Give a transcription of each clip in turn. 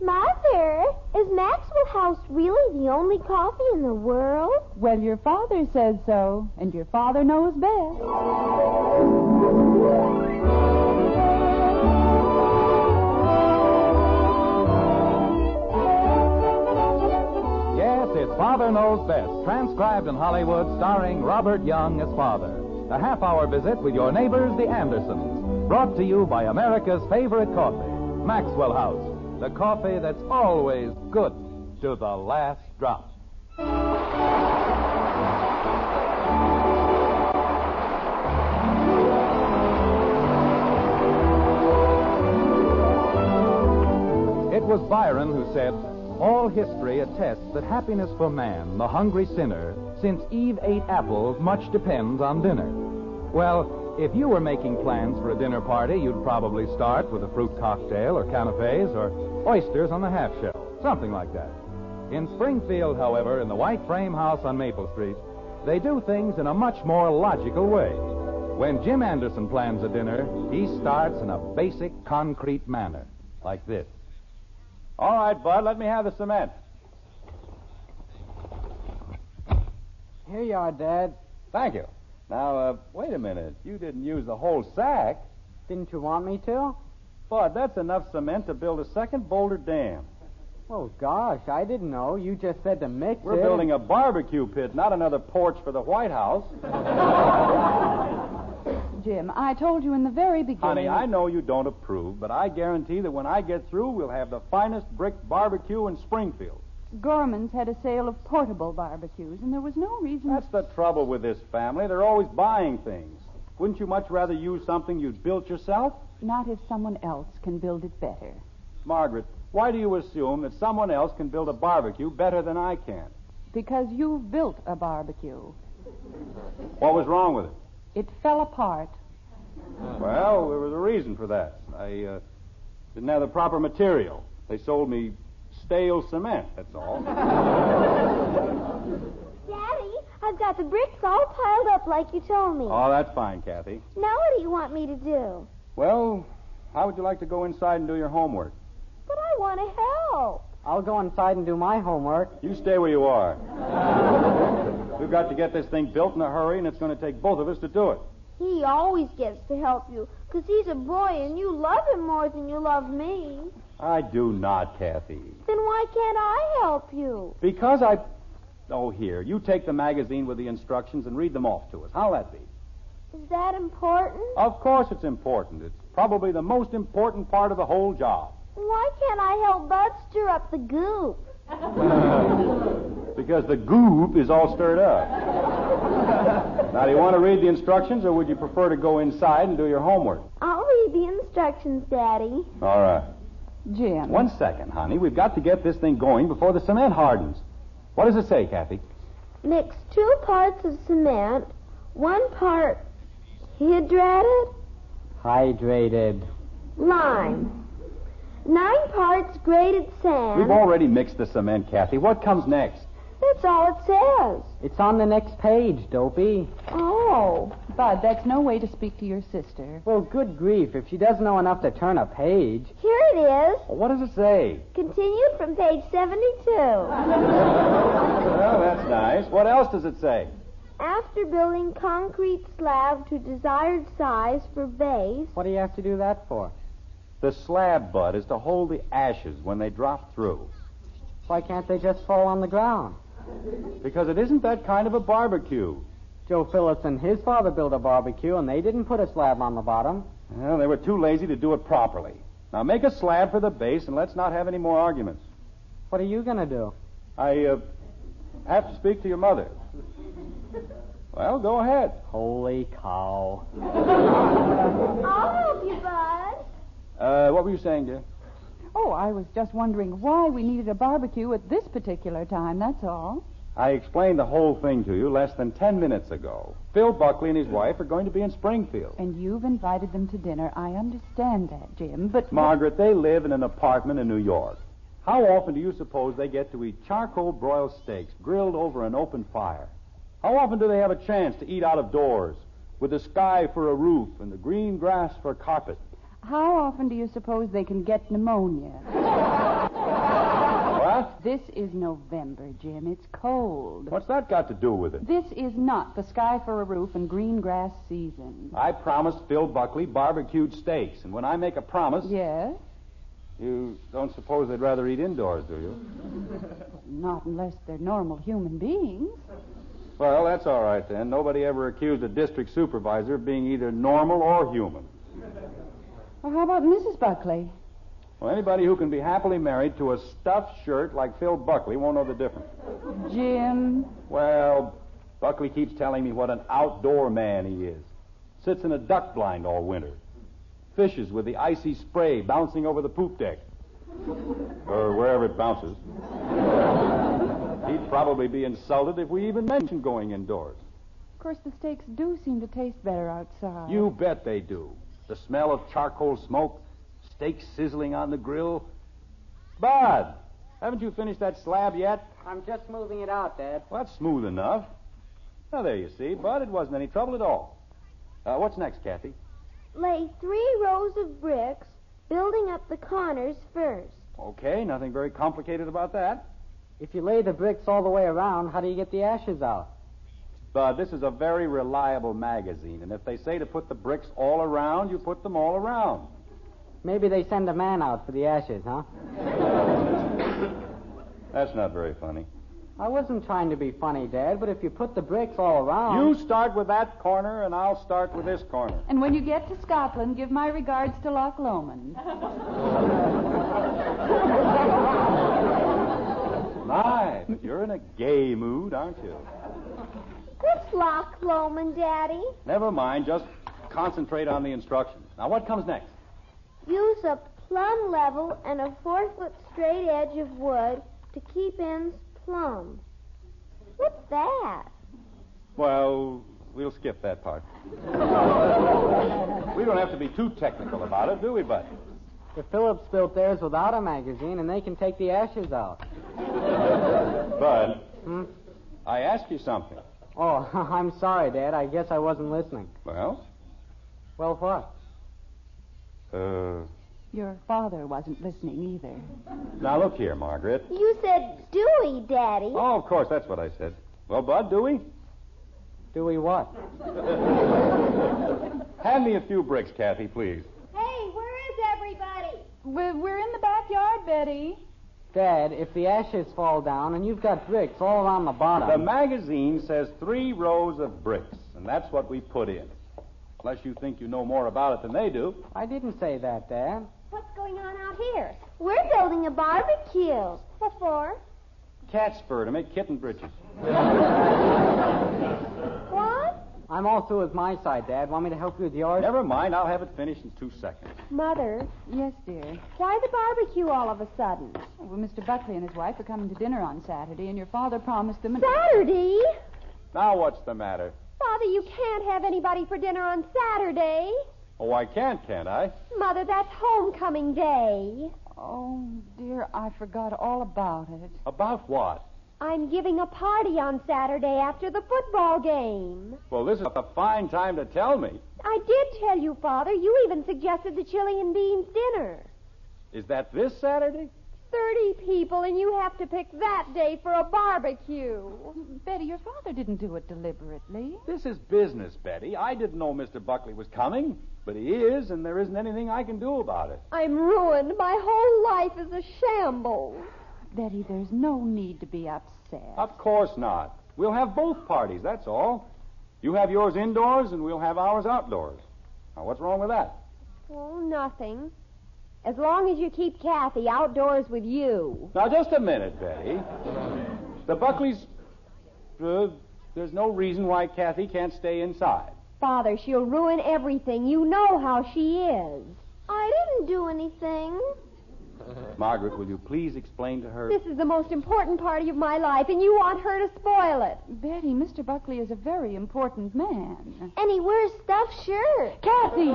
Mother, is Maxwell House really the only coffee in the world? Well, your father says so, and your father knows best. Yes, it's Father Knows Best, transcribed in Hollywood, starring Robert Young as father. A half-hour visit with your neighbors, the Andersons. Brought to you by America's favorite coffee, Maxwell House. The coffee that's always good to the last drop. It was Byron who said, "All history attests that happiness for man, the hungry sinner, since Eve ate apples, much depends on dinner." Well, if you were making plans for a dinner party, you'd probably start with a fruit cocktail or canapes or oysters on the half shell, something like that. In Springfield, however, in the white frame house on Maple Street, they do things in a much more logical way. When Jim Anderson plans a dinner, he starts in a basic, concrete manner, like this. All right, Bud, let me have the cement. Here you are, Dad. Thank you. Now, wait a minute. You didn't use the whole sack. Didn't you want me to? Bud, that's enough cement to build a second Boulder Dam. Oh, gosh, I didn't know. You just said to mix We're it. building a barbecue pit, not another porch for the White House. Jim, I told you in the very beginning... Honey, I know you don't approve, but I guarantee that when I get through, we'll have the finest brick barbecue in Springfield. Gorman's had a sale of portable barbecues, and there was no reason... That's the trouble with this family. They're always buying things. Wouldn't you much rather use something you'd built yourself? Not if someone else can build it better. Margaret, why do you assume that someone else can build a barbecue better than I can? Because you've built a barbecue. What was wrong with it? It fell apart. Well, there was a reason for that. I didn't have the proper material. They sold me stale cement, that's all. Daddy, I've got the bricks all piled up like you told me. Oh, that's fine, Kathy. Now what do you want me to do? Well, how would you like to go inside and do your homework? But I want to help. I'll go inside and do my homework. You stay where you are. We've got to get this thing built in a hurry, and it's going to take both of us to do it. He always gets to help you, because he's a boy and you love him more than you love me. I do not, Kathy. Then why can't I help you? Because I... Oh, here, you take the magazine with the instructions and read them off to us. How'll that be? Is that important? Of course it's important. It's probably the most important part of the whole job. Why can't I help Bud stir up the goop? Because the goop is all stirred up. Now, do you want to read the instructions, or would you prefer to go inside and do your homework? I'll read the instructions, Daddy. All right. Jim. 1 second, honey. We've got to get this thing going before the cement hardens. What does it say, Kathy? Mix 2 parts of cement, 1 part hydrated Hydrated. lime, 9 parts grated sand. We've already mixed the cement, Kathy. What comes next? That's all it says. It's on the next page, Dopey. Oh. Bud, that's no way to speak to your sister. Well, good grief. If she doesn't know enough to turn a page. Here it is. Well, what does it say? Continued from page 72. Well, that's nice. What else does it say? After building concrete slab to desired size for base. What do you have to do that for? The slab, Bud, is to hold the ashes when they drop through. Why can't they just fall on the ground? Because it isn't that kind of a barbecue. Joe Phillips and his father built a barbecue, and they didn't put a slab on the bottom. Well, they were too lazy to do it properly. Now, make a slab for the base, and let's not have any more arguments. What are you going to do? I have to speak to your mother. Well, go ahead. Holy cow. I'll help you, Bud. What were you saying, dear? Oh, I was just wondering why we needed a barbecue at this particular time, that's all. I explained the whole thing to you less than 10 minutes ago. Phil Buckley and his wife are going to be in Springfield. And you've invited them to dinner. I understand that, Jim, but... Margaret, they live in an apartment in New York. How often do you suppose they get to eat charcoal broiled steaks grilled over an open fire? How often do they have a chance to eat out of doors with the sky for a roof and the green grass for carpet? How often do you suppose they can get pneumonia? This is November, Jim. It's cold. What's that got to do with it? This is not the sky for a roof and green grass season. I promised Phil Buckley barbecued steaks, and when I make a promise... Yes? You don't suppose they'd rather eat indoors, do you? Not unless they're normal human beings. Well, that's all right, then. Nobody ever accused a district supervisor of being either normal or human. Well, how about Mrs. Buckley? Well, anybody who can be happily married to a stuffed shirt like Phil Buckley won't know the difference. Jim? Well, Buckley keeps telling me what an outdoor man he is. Sits in a duck blind all winter. Fishes with the icy spray bouncing over the poop deck. Or wherever it bounces. He'd probably be insulted if we even mentioned going indoors. Of course, the steaks do seem to taste better outside. You bet they do. The smell of charcoal smoke, steak sizzling on the grill. Bud, haven't you finished that slab yet? I'm just moving it out, Dad. Well, that's smooth enough. Now, there you see, Bud, it wasn't any trouble at all. What's next, Kathy? Lay 3 rows of bricks, building up the corners first. Okay, nothing very complicated about that. If you lay the bricks all the way around, how do you get the ashes out? Bud, this is a very reliable magazine, and if they say to put the bricks all around, you put them all around. Maybe they send a man out for the ashes, huh? That's not very funny. I wasn't trying to be funny, Dad, but if you put the bricks all around... You start with that corner, and I'll start with this corner. And when you get to Scotland, give my regards to Loch Lomond. My, but you're in a gay mood, aren't you? What's Loch Lomond, Daddy? Never mind, just concentrate on the instructions. Now, what comes next? Use a plumb level and a 4-foot straight edge of wood to keep ends plumb. What's that? Well, we'll skip that part. We don't have to be too technical about it, do we, Bud? The Phillips built theirs without a magazine, and they can take the ashes out. Bud, I asked you something. Oh, I'm sorry, Dad. I guess I wasn't listening. Well, what? Your father wasn't listening either. Now, look here, Margaret. You said Dewey, Daddy. Oh, of course, that's what I said. Well, Bud, do we? Do we what? Hand me a few bricks, Kathy, please. Hey, where is everybody? We're in the backyard, Betty. Dad, if the ashes fall down and you've got bricks all around the bottom... The magazine says 3 rows of bricks, and that's what we put in. Unless you think you know more about it than they do. I didn't say that, Dad. What's going on out here? We're building a barbecue. What for? Cat's fur to make kitten britches. What? I'm all through with my side, Dad. Want me to help you with yours? Never mind, I'll have it finished in 2 seconds. Mother, Yes, dear. why the barbecue all of a sudden? Well, Mr. Buckley and his wife are coming to dinner on Saturday, and your father promised them... Saturday? Now what's the matter? Father, you can't have anybody for dinner on Saturday. Oh, I can't I? Mother, that's homecoming day. Oh, dear, I forgot all about it. About what? I'm giving a party on Saturday after the football game. Well, this is a fine time to tell me. I did tell you, Father. You even suggested the chili and beans dinner. Is that this Saturday? 30 people, and you have to pick that day for a barbecue. Betty, your father didn't do it deliberately. This is business, Betty. I didn't know Mr. Buckley was coming, but he is, and there isn't anything I can do about it. I'm ruined. My whole life is a shambles. Betty, there's no need to be upset. Of course not. We'll have both parties, that's all. You have yours indoors, and we'll have ours outdoors. Now, what's wrong with that? Oh, nothing. As long as you keep Kathy outdoors with you. Now, just a minute, Betty. The Buckleys... there's no reason why Kathy can't stay inside. Father, she'll ruin everything. You know how she is. I didn't do anything. Margaret, will you please explain to her? This is the most important party of my life, and you want her to spoil it. Betty, Mr. Buckley is a very important man. And he wears stuffed shirts. Kathy!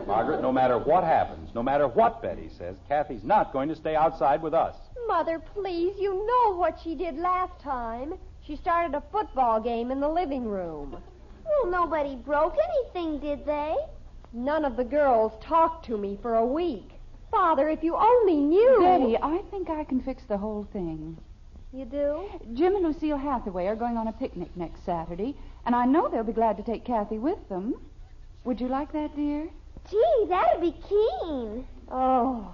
Margaret, no matter what happens, no matter what Betty says, Kathy's not going to stay outside with us. Mother, please, you know what she did last time. She started a football game in the living room. Well, nobody broke anything, did they? None of the girls talked to me for a week. Father, if you only knew. Betty, I think I can fix the whole thing. You do? Jim and Lucille Hathaway are going on a picnic next Saturday, and I know they'll be glad to take Kathy with them. Would you like that, dear? Gee, that'd be keen. Oh.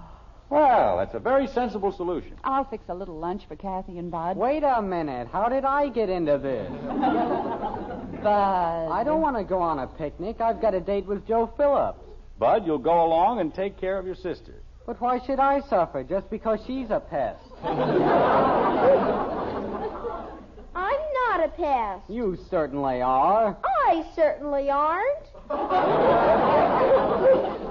Well, that's a very sensible solution. I'll fix a little lunch for Kathy and Bud. Wait a minute. How did I get into this? Bud. I don't want to go on a picnic. I've got a date with Joe Phillips. Bud, you'll go along and take care of your sister. But why should I suffer just because she's a pest? I'm not a pest. You certainly are. I certainly aren't.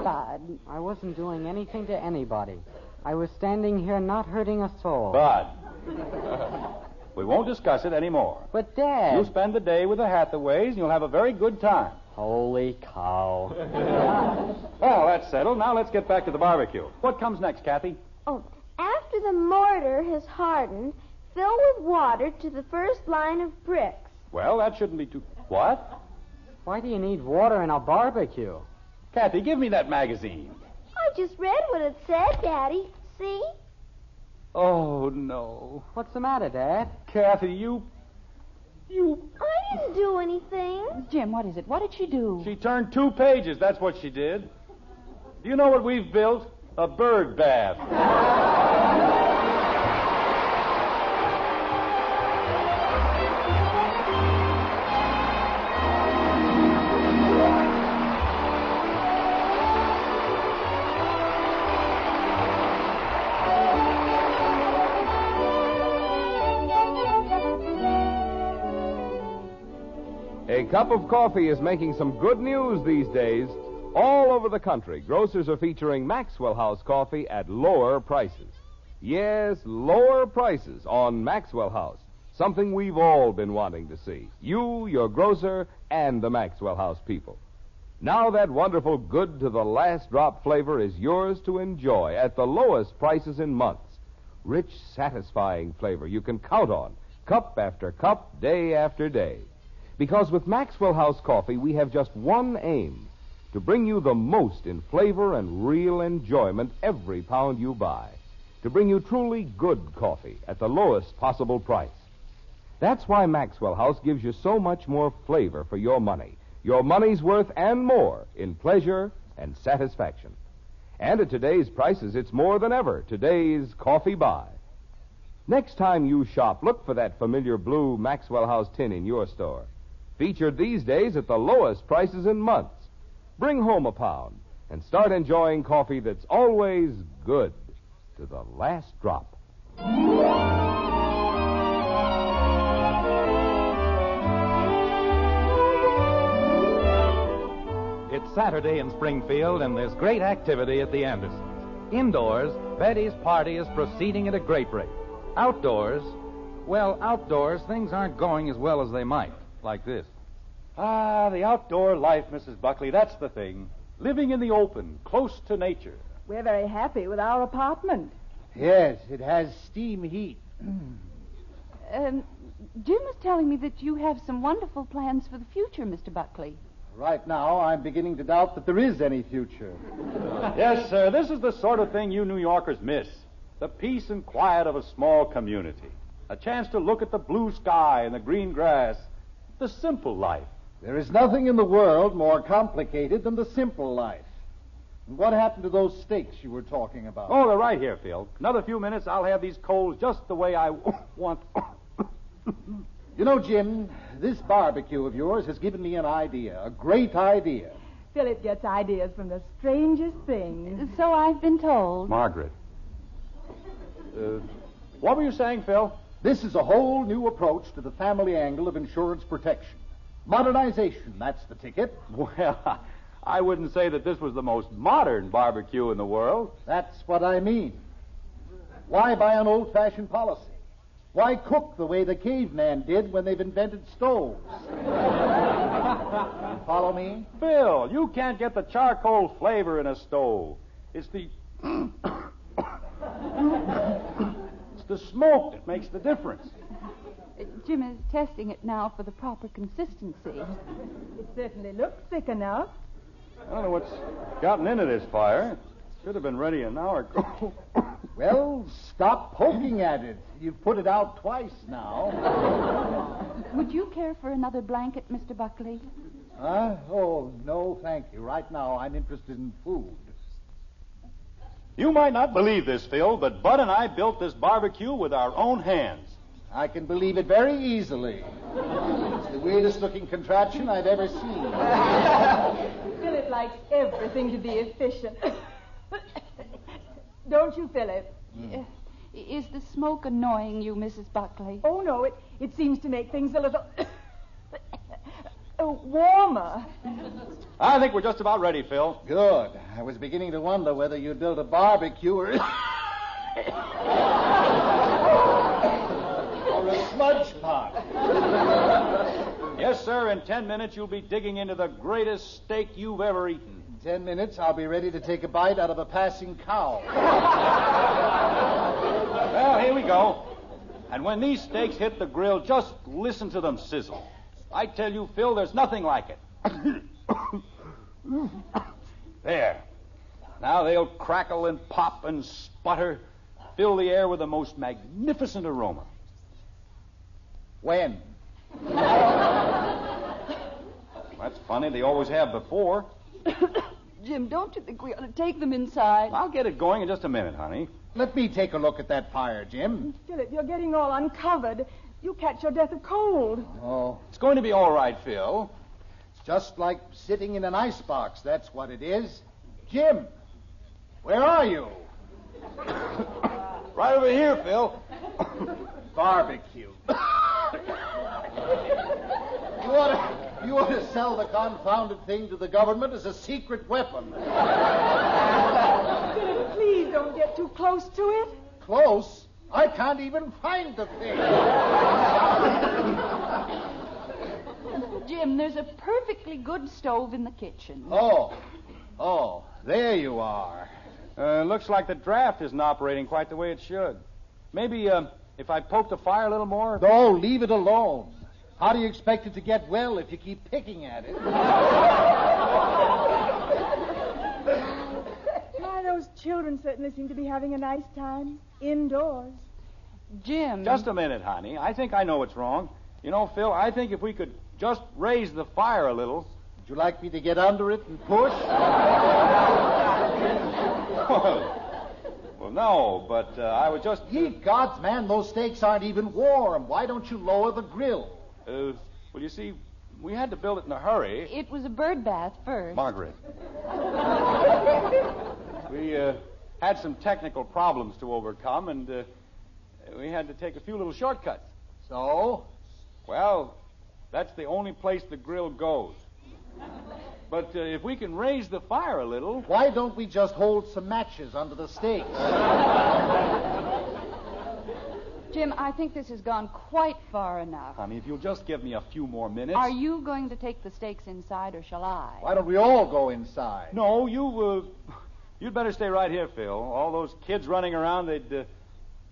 Bud. I wasn't doing anything to anybody. I was standing here not hurting a soul. Bud, we won't discuss it anymore. But, Dad... You'll spend the day with the Hathaways, and you'll have a very good time. Holy cow. Well, that's settled. Now let's get back to the barbecue. What comes next, Kathy? Oh, after the mortar has hardened, fill with water to the first line of bricks. Well, that shouldn't be too... What? Why do you need water in a barbecue? Kathy, give me that magazine. I just read what it said, Daddy. See? Oh, no. What's the matter, Dad? Kathy, you... I didn't do anything. Jim, what is it? What did she do? She turned 2 pages. That's what she did. Do you know what we've built? A bird bath. A cup of coffee is making some good news these days. All over the country, grocers are featuring Maxwell House coffee at lower prices. Yes, lower prices on Maxwell House. Something we've all been wanting to see. You, your grocer, and the Maxwell House people. Now that wonderful good to the last drop flavor is yours to enjoy at the lowest prices in months. Rich, satisfying flavor you can count on, cup after cup, day after day. Because with Maxwell House coffee, we have just one aim, to bring you the most in flavor and real enjoyment every pound you buy. To bring you truly good coffee at the lowest possible price. That's why Maxwell House gives you so much more flavor for your money. Your money's worth and more in pleasure and satisfaction. And at today's prices, it's more than ever today's coffee buy. Next time you shop, look for that familiar blue Maxwell House tin in your store. Featured these days at the lowest prices in months. Bring home a pound and start enjoying coffee that's always good to the last drop. It's Saturday in Springfield, and there's great activity at the Andersons. Indoors, Betty's party is proceeding at a great rate. Outdoors, things aren't going as well as they might. Like this. Ah, the outdoor life, Mrs. Buckley, that's the thing. Living in the open, close to nature. We're very happy with our apartment. Yes, it has steam heat. Jim was telling me that you have some wonderful plans for the future, Mr. Buckley. Right now, I'm beginning to doubt that there is any future. Yes, sir, this is the sort of thing you New Yorkers miss. The peace and quiet of a small community. A chance to look at the blue sky and the green grass. The simple life. There is nothing in the world more complicated than the simple life. And what happened to those steaks you were talking about? Oh, they're right here, Phil. Another few minutes, I'll have these coals just the way I want. You know, Jim, this barbecue of yours has given me an idea, a great idea. Philip gets ideas from the strangest things. So I've been told. Margaret. What were you saying, Phil? This is a whole new approach to the family angle of insurance protection. Modernization, that's the ticket. Well, I wouldn't say that this was the most modern barbecue in the world. That's what I mean. Why buy an old-fashioned policy? Why cook the way the caveman did when they've invented stoves? Follow me? Phil, you can't get the charcoal flavor in a stove. It's the... it's the smoke that makes the difference. Jim is testing it now for the proper consistency. It certainly looks thick enough. I don't know what's gotten into this fire. Should have been ready an hour ago. Well, stop poking at it. You've put it out twice now. Would you care for another blanket, Mr. Buckley? Huh? Oh, no, thank you. Right now, I'm interested in food. You might not believe this, Phil, but Bud and I built this barbecue with our own hands. I can believe it very easily. It's the weirdest-looking contraption I've ever seen. Philip likes everything to be efficient. Don't you, Philip? Is the smoke annoying you, Mrs. Buckley? Oh, no, it seems to make things a little warmer. I think we're just about ready, Phil. Good. I was beginning to wonder whether you'd build a barbecue or a smudge pot. Yes, sir. In 10 minutes, you'll be digging into the greatest steak you've ever eaten. In 10 minutes, I'll be ready to take a bite out of a passing cow. Well, here we go. And when these steaks hit the grill, just listen to them sizzle. I tell you, Phil, there's nothing like it. There. Now they'll crackle and pop and sputter, fill the air with the most magnificent aroma. When? That's funny. They always have before. Jim, don't you think we ought to take them inside? I'll get it going in just a minute, honey. Let me take a look at that fire, Jim. Philip, you're getting all uncovered. You catch your death of cold. Oh, It's going to be all right, Phil. it's just like sitting in an icebox. That's what it is. Jim, where are you? Right over here, Phil. Barbecue. You ought to sell the confounded thing to the government as a secret weapon. Philip, please don't get too close to it. Close? I can't even find the thing. Jim, there's a perfectly good stove in the kitchen. Oh, there you are. Looks like the draft isn't operating quite the way it should. Maybe if I poke the fire a little more. No, leave it alone. How do you expect it to get well if you keep picking at it? Why, those children certainly seem to be having a nice time indoors. Jim. Just a minute, honey. I think I know what's wrong. You know, Phil, I think if we could just raise the fire a little. Would you like me to get under it and push? Well, no, but I was just... Ye gods, man, those steaks aren't even warm. Why don't you lower the grill? Well, you see, we had to build it in a hurry. It was a bird bath first. Margaret. We had some technical problems to overcome, and we had to take a few little shortcuts. So? Well, that's the only place the grill goes. But if we can raise the fire a little... Why don't we just hold some matches under the steaks? Jim, I think this has gone quite far enough. Honey, if you'll just give me a few more minutes... Are you going to take the steaks inside, or shall I? Why don't we all go inside? No, you'd better stay right here, Phil. All those kids running around, they'd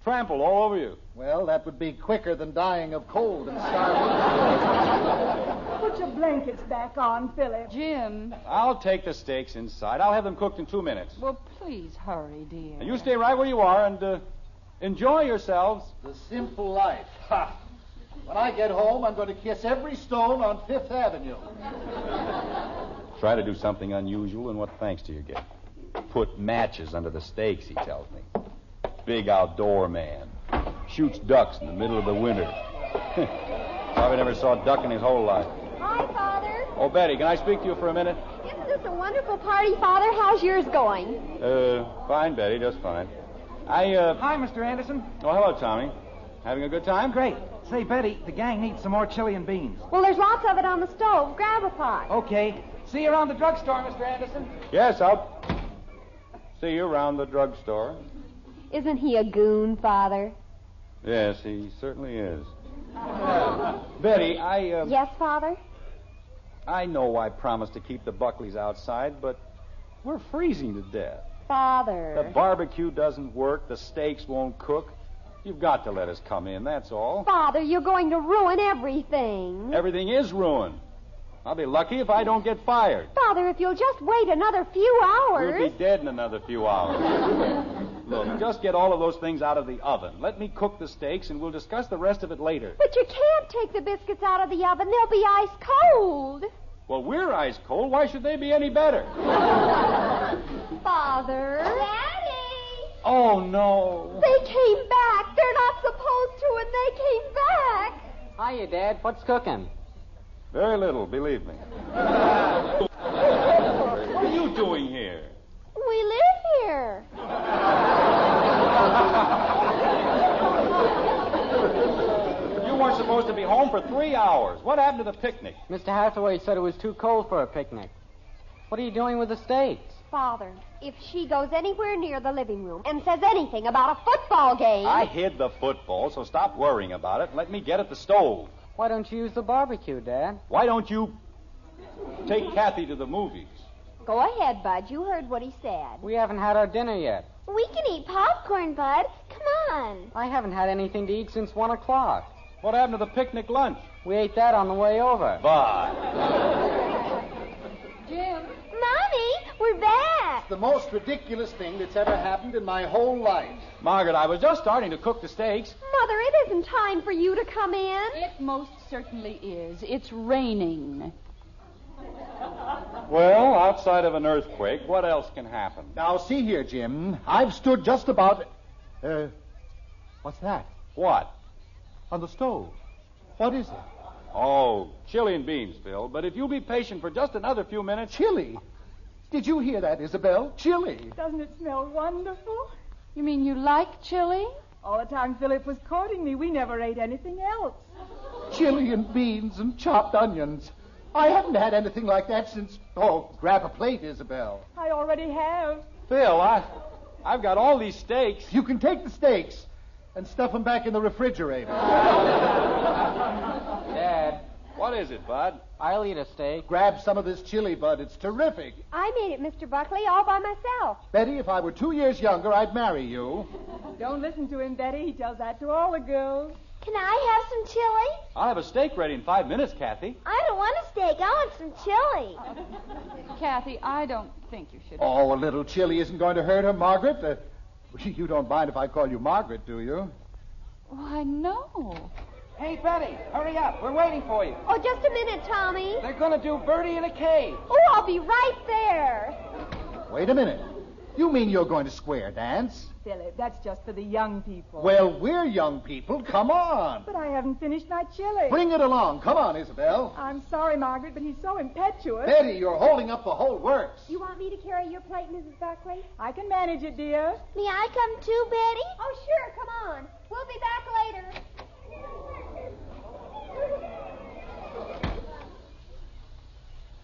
trample all over you. Well, that would be quicker than dying of cold and starvation. Put your blankets back on, Philip. Jim. I'll take the steaks inside. I'll have them cooked in 2 minutes. Well, please hurry, dear. And you stay right where you are and enjoy yourselves. The simple life. Ha! When I get home, I'm going to kiss every stone on Fifth Avenue. Try to do something unusual, and what thanks do you get? Put matches under the steaks, he tells me. Big outdoor man. Shoots ducks in the middle of the winter. Probably never saw a duck in his whole life. Hi, Father. Oh, Betty, can I speak to you for a minute? Isn't this a wonderful party, Father? How's yours going? Fine, Betty, just fine. Hi, Mr. Anderson. Oh, hello, Tommy. Having a good time? Great. Say, Betty, the gang needs some more chili and beans. Well, there's lots of it on the stove. Grab a pot. Okay. See you around the drugstore, Mr. Anderson. Yes, I'll see you around the drugstore. Isn't he a goon, Father? Yes, he certainly is. Betty, Yes, Father? I know I promised to keep the Buckleys outside, but we're freezing to death. Father. The barbecue doesn't work. The steaks won't cook. You've got to let us come in, that's all. Father, you're going to ruin everything. Everything is ruined. I'll be lucky if I don't get fired. Father, if you'll just wait another few hours. We'll be dead in another few hours. Look, just get all of those things out of the oven. Let me cook the steaks, and we'll discuss the rest of it later. But you can't take the biscuits out of the oven. They'll be ice cold. Well, we're ice cold. Why should they be any better? Father. Daddy! Oh, no. They came back. They're not supposed to, and they came back. Hiya, Dad. What's cooking? Very little, believe me. What are you doing here? We live here. You weren't supposed to be home for 3 hours. What happened to the picnic? Mr. Hathaway said it was too cold for a picnic. What are you doing with the steaks? Father, if she goes anywhere near the living room and says anything about a football game... I hid the football, so stop worrying about it and let me get at the stove. Why don't you use the barbecue, Dad? Why don't you take Kathy to the movies? Go ahead, Bud. You heard what he said. We haven't had our dinner yet. We can eat popcorn, Bud. Come on. I haven't had anything to eat since 1 o'clock. What happened to the picnic lunch? We ate that on the way over. Bye. Jim. Mommy, we're back. It's the most ridiculous thing that's ever happened in my whole life. Margaret, I was just starting to cook the steaks. Mother, it isn't time for you to come in. It most certainly is. It's raining. Well, outside of an earthquake, what else can happen? Now, see here, Jim. I've stood just about... what's that? What? On the stove. What is it? Oh, chili and beans, Phil. But if you'll be patient for just another few minutes... Chili? Did you hear that, Isabel? Chili. Doesn't it smell wonderful? You mean you like chili? All the time Philip was courting me, we never ate anything else. Chili and beans and chopped onions. I haven't had anything like that since... Oh, grab a plate, Isabel. I already have. Phil, I've got all these steaks. You can take the steaks and stuff them back in the refrigerator. Dad, What is it, Bud? I'll eat a steak. Grab some of this chili, Bud. It's terrific. I made it, Mr. Buckley, all by myself. Betty, if I were 2 years younger, I'd marry you. Don't listen to him, Betty. He tells that to all the girls. Can I have some chili? I'll have a steak ready in 5 minutes, Kathy. I don't want a steak. I want some chili. Kathy, I don't think you should. Oh, a little chili isn't going to hurt her, Margaret. You don't mind if I call you Margaret, do you? Why, no. Hey, Betty, hurry up. We're waiting for you. Oh, just a minute, Tommy. They're going to do Birdie in a cave. Oh, I'll be right there. Wait a minute. You mean you're going to square dance? Philip, that's just for the young people. Well, we're young people. Come on. But I haven't finished my chili. Bring it along. Come on, Isabel. I'm sorry, Margaret, but he's so impetuous. Betty, you're holding up the whole works. You want me to carry your plate, Mrs. Buckley? I can manage it, dear. May I come too, Betty? Oh, sure. Come on. We'll be back later.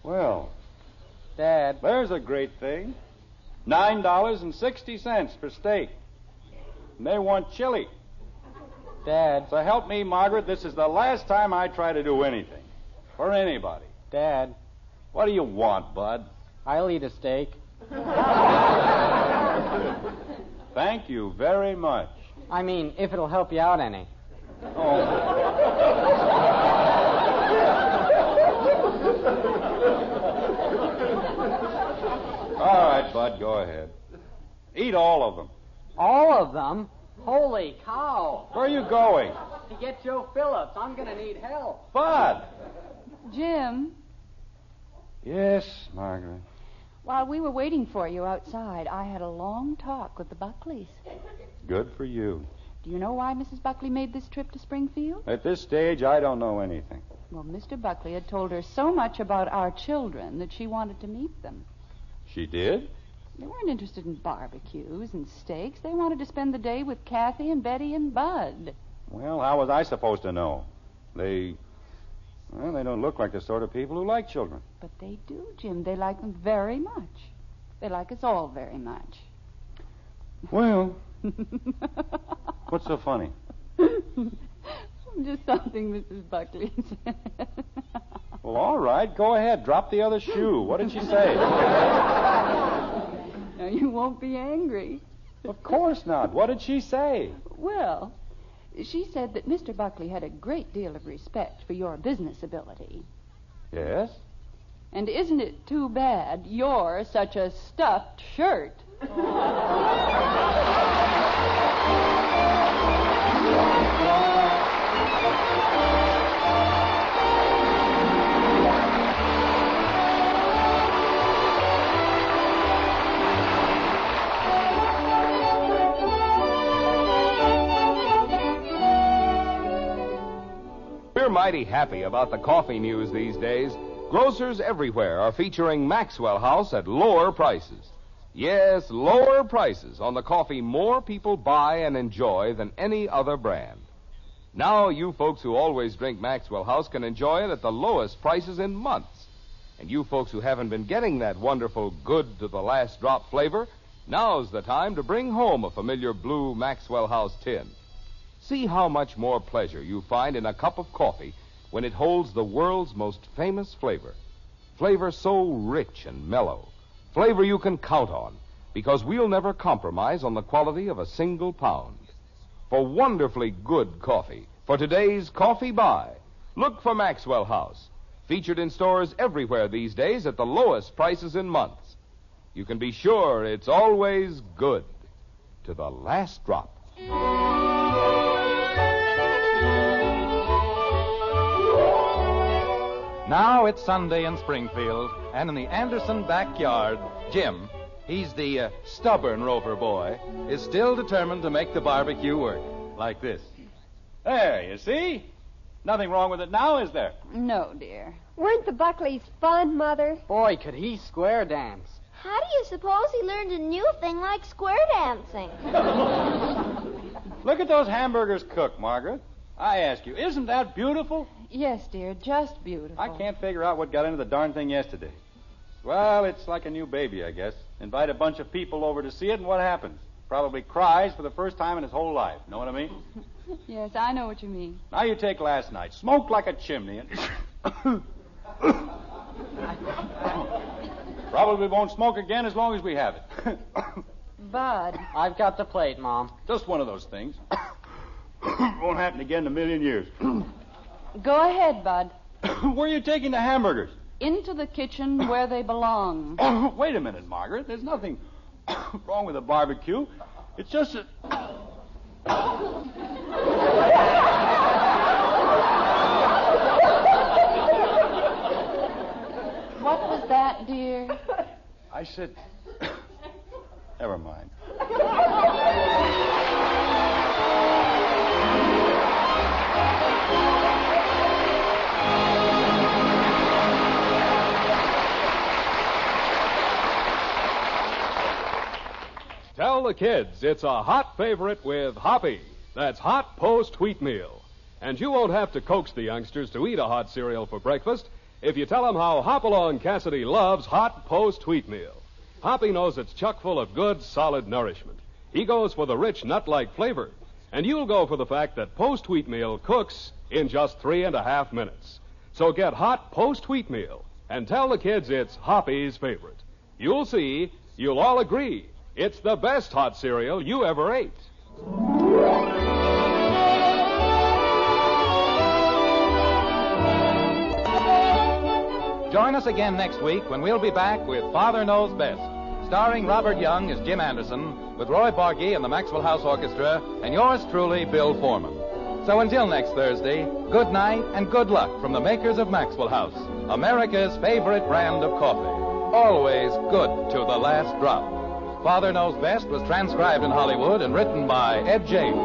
Well, Dad, there's a great thing. $9.60 per steak. And they want chili. Dad, So help me, Margaret, this is the last time I try to do anything. For anybody. Dad, What do you want, Bud? I'll eat a steak. Thank you very much. I mean, if it'll help you out any. All right, Bud, go ahead. Eat all of them. All of them? Holy cow. Where are you going? To get Joe Phillips, I'm going to need help. Bud! Jim, Yes, Margaret. while we were waiting for you outside, I had a long talk with the Buckleys. Good for you. Do you know why Mrs. Buckley made this trip to Springfield? At this stage, I don't know anything. Well, Mr. Buckley had told her so much about our children that she wanted to meet them. She did? They weren't interested in barbecues and steaks. They wanted to spend the day with Kathy and Betty and Bud. Well, how was I supposed to know? They don't look like the sort of people who like children. But they do, Jim. They like them very much. They like us all very much. Well, what's so funny? Just something Mrs. Buckley said. Well, all right, go ahead. Drop the other shoe. What did she say? Now, you won't be angry. Of course not. What did she say? Well, she said that Mr. Buckley had a great deal of respect for your business ability. Yes? And isn't it too bad you're such a stuffed shirt? We're mighty happy about the coffee news these days. Grocers everywhere are featuring Maxwell House at lower prices. Yes, lower prices on the coffee more people buy and enjoy than any other brand. Now, you folks who always drink Maxwell House can enjoy it at the lowest prices in months. And you folks who haven't been getting that wonderful good to the last drop flavor, now's the time to bring home a familiar blue Maxwell House tin. See how much more pleasure you find in a cup of coffee when it holds the world's most famous flavor. Flavor so rich and mellow. Flavor you can count on, because we'll never compromise on the quality of a single pound. For wonderfully good coffee, for today's coffee buy, look for Maxwell House, featured in stores everywhere these days at the lowest prices in months. You can be sure it's always good to the last drop. Now it's Sunday in Springfield, and in the Anderson backyard, Jim, he's the stubborn Rover boy, is still determined to make the barbecue work. Like this. There, you see? Nothing wrong with it now, is there? No, dear. Weren't the Buckleys fun, Mother? Boy, could he square dance. How do you suppose he learned a new thing like square dancing? Look at those hamburgers cooked, Margaret. I ask you, isn't that beautiful? Yes, dear, just beautiful. I can't figure out what got into the darn thing yesterday. Well, it's like a new baby, I guess. Invite a bunch of people over to see it, and what happens? Probably cries for the first time in his whole life. Know what I mean? Yes, I know what you mean. Now you take last night. Smoked like a chimney, and... Probably won't smoke again as long as we have it. Bud. I've got the plate, Mom. Just one of those things. Won't happen again in a million years. Go ahead, Bud. Where are you taking the hamburgers? Into the kitchen where they belong. Wait a minute, Margaret. There's nothing wrong with a barbecue. It's just that... What was that, dear? I said... Never mind. Tell the kids it's a hot favorite with Hoppy. That's hot post wheat meal. And you won't have to coax the youngsters to eat a hot cereal for breakfast if you tell them how Hopalong Cassidy loves hot post wheat meal. Hoppy knows it's chock full of good, solid nourishment. He goes for the rich, nut-like flavor. And you'll go for the fact that post wheat meal cooks in just 3.5 minutes. So get hot post wheat meal and tell the kids it's Hoppy's favorite. You'll see, you'll all agree, it's the best hot cereal you ever ate. Join us again next week when we'll be back with Father Knows Best, starring Robert Young as Jim Anderson, with Roy Barkey and the Maxwell House Orchestra, and yours truly, Bill Foreman. So until next Thursday, good night and good luck from the makers of Maxwell House, America's favorite brand of coffee. Always good to the last drop. Father Knows Best was transcribed in Hollywood and written by Ed James.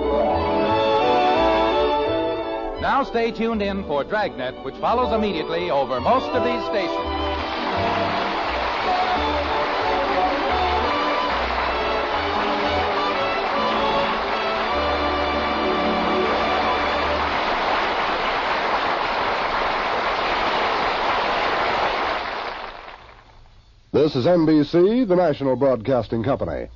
Now stay tuned in for Dragnet, which follows immediately over most of these stations. This is NBC, the national broadcasting company.